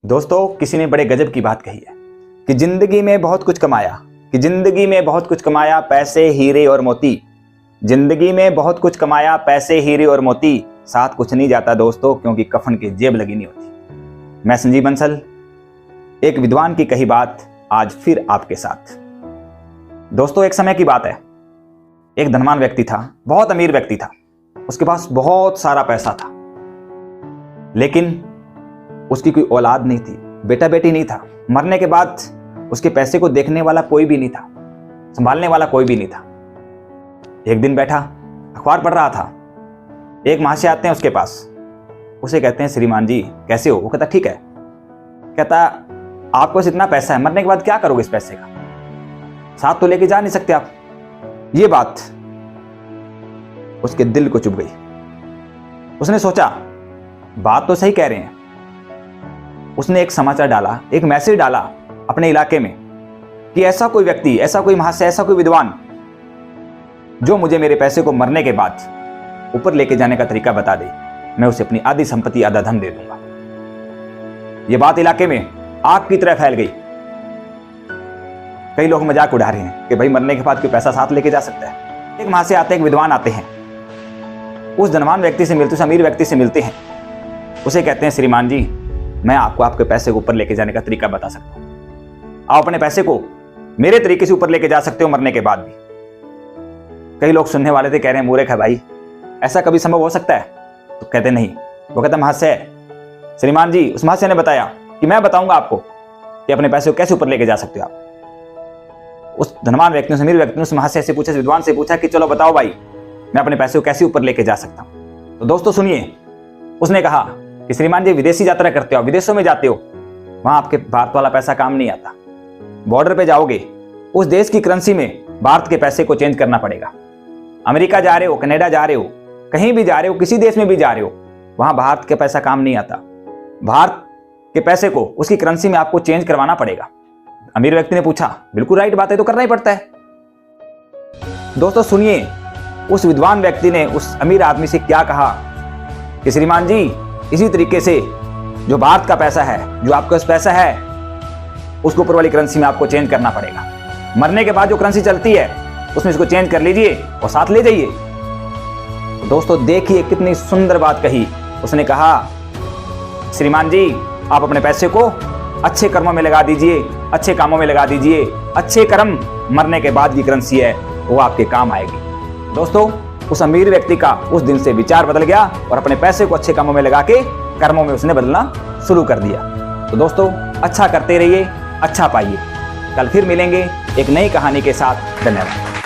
दोस्तों, किसी ने बड़े गजब की बात कही है कि जिंदगी में बहुत कुछ कमाया, पैसे हीरे और मोती। जिंदगी में बहुत कुछ कमाया, पैसे हीरे और मोती, साथ कुछ नहीं जाता दोस्तों, क्योंकि कफन की जेब लगी नहीं होती। मैं संजीव बंसल, एक विद्वान की कही बात आज फिर आपके साथ। दोस्तों, एक समय की बात है, एक धनवान व्यक्ति था, बहुत अमीर व्यक्ति था, उसके पास बहुत सारा पैसा था, लेकिन उसकी कोई औलाद नहीं थी, बेटा बेटी नहीं था। मरने के बाद उसके पैसे को देखने वाला कोई भी नहीं था, संभालने वाला कोई भी नहीं था। एक दिन बैठा, अखबार पढ़ रहा था, एक महाशय आते हैं उसके पास, उसे कहते हैं, श्रीमान जी कैसे हो? वो कहता ठीक है। कहता आपको इतना पैसा है, मरने के बाद क्या करोगे इस पैसे का? साथ तो लेके जा नहीं सकते आप। ये बात उसके दिल को चुभ गई। उसने सोचा बात तो सही कह रहे हैं। उसने एक समाचार डाला, एक मैसेज डाला अपने इलाके में कि ऐसा कोई व्यक्ति, ऐसा कोई महाशय, ऐसा कोई विद्वान जो मुझे मेरे पैसे को मरने के बाद ऊपर लेके जाने का तरीका बता दे, मैं उसे अपनी आधी संपत्ति, आधा धन दे दूंगा। यह बात इलाके में आग की तरह फैल गई। कई लोग मजाक उड़ा रहे हैं कि भाई मरने के बाद कोई पैसा साथ लेके जा सकता है। एक महाशय आते, एक विद्वान आते हैं, उस धनवान व्यक्ति से मिलते, उस अमीर व्यक्ति से मिलते हैं। उसे कहते हैं, श्रीमान जी मैं आपको आपके पैसे को ऊपर लेके जाने का तरीका बता सकता हूं। आप अपने पैसे को मेरे तरीके से ऊपर लेके जा सकते हो मरने के बाद भी। कई लोग सुनने वाले थे, कह रहे हैं मूर्ख है भाई, ऐसा कभी संभव हो सकता है? तो कहते नहीं। वो कहता महाशय, श्रीमान जी, उस महाशय ने बताया कि मैं बताऊंगा आपको कि अपने पैसे को कैसे ऊपर लेके जा सकते हो आप। उस धनवान व्यक्ति ने, अमीर व्यक्ति ने उस महाशय से पूछा, विद्वान से पूछा कि चलो बताओ भाई, मैं अपने पैसे को कैसे ऊपर लेके जा सकता हूं। तो दोस्तों सुनिए, उसने कहा कि श्रीमान जी विदेशी यात्रा करते हो, विदेशों में जाते हो, वहां आपके भारत वाला पैसा काम नहीं आता। बॉर्डर पे जाओगे, उस देश की करेंसी में भारत के पैसे को चेंज करना पड़ेगा। अमेरिका जा रहे हो, कनाडा जा रहे हो, कहीं भी जा रहे हो, किसी देश में भी जा रहे हो, वहां भारत के पैसा काम नहीं आता। भारत के पैसे को उसकी करेंसी में आपको चेंज करवाना पड़ेगा। अमीर व्यक्ति ने पूछा, बिल्कुल राइट बात है, तो करना ही पड़ता है। दोस्तों सुनिए, उस विद्वान व्यक्ति ने उस अमीर आदमी से क्या कहा कि श्रीमान जी इसी तरीके से जो भारत का पैसा है, जो आपके पास पैसा है, उसको ऊपर वाली करेंसी में आपको चेंज करना पड़ेगा। मरने के बाद जो करेंसी चलती है उसमें इसको चेंज कर लीजिए और साथ ले जाइए। तो दोस्तों देखिए कितनी सुंदर बात कही। उसने कहा, श्रीमान जी आप अपने पैसे को अच्छे कर्मों में लगा दीजिए, अच्छे कामों में लगा दीजिए। अच्छे कर्म, मरने के बाद की करेंसी है, वो आपके काम आएगी। दोस्तों उस अमीर व्यक्ति का उस दिन से विचार बदल गया और अपने पैसे को अच्छे कामों में लगा के कर्मों में उसने बदलना शुरू कर दिया। तो दोस्तों अच्छा करते रहिए, अच्छा पाइए। कल फिर मिलेंगे एक नई कहानी के साथ। धन्यवाद।